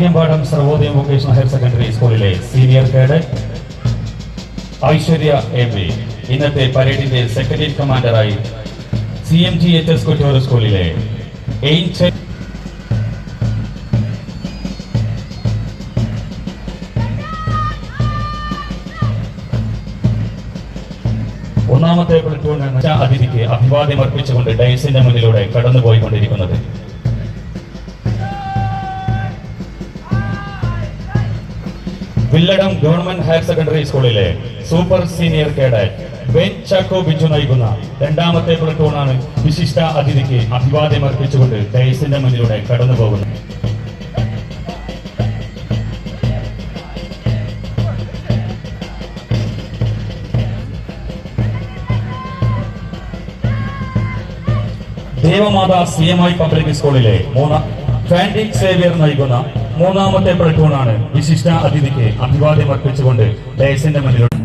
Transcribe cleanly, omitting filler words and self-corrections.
കാര്യമ്പാടം Sarvodayam vocational higher secondary സ്കൂളിലെ senior cadet Aishwarya M V ഇന്നത്തെ പരേഡിന്റെ സെക്രട്ടറി കമാൻഡറായി CMGHS കൊട്ടിയൂർ സ്കൂളിലെ ഒന്നാമത്തെ പ്ലറ്റൂൺ അതിഥിക്ക് അഭിവാദ്യം അർപ്പിച്ചുകൊണ്ട് ഡയസിന്റെ മുന്നിലൂടെ കടന്നുപോയിക്കൊണ്ടിരിക്കുന്നത് വില്ലടം ഗവൺമെന്റ് ഹയർ സെക്കൻഡറി സ്കൂളിലെ super senior cadet Ben Chacko Biju നയിക്കുന്ന രണ്ടാമത്തെ പ്ലറ്റൂണാണ് വിശിഷ്ട അതിഥിക്ക് അഭിവാദ്യം അർപ്പിച്ചുകൊണ്ട് ഡയസിന്റെ മുന്നിലൂടെ കടന്നുപോകുന്നത്. ദേവമാത CMI പബ്ലിക് സ്കൂളിലെ ഫാൻറ്റിക് സേവിയർ നയിക്കുന്ന മൂന്നാമത്തെ പ്ലറ്റൂണാണ് വിശിഷ്ട അതിഥിക്ക് അഭിവാദ്യം അർപ്പിച്ചുകൊണ്ട് ഡയസിന്റെ മുന്നിലൂടെ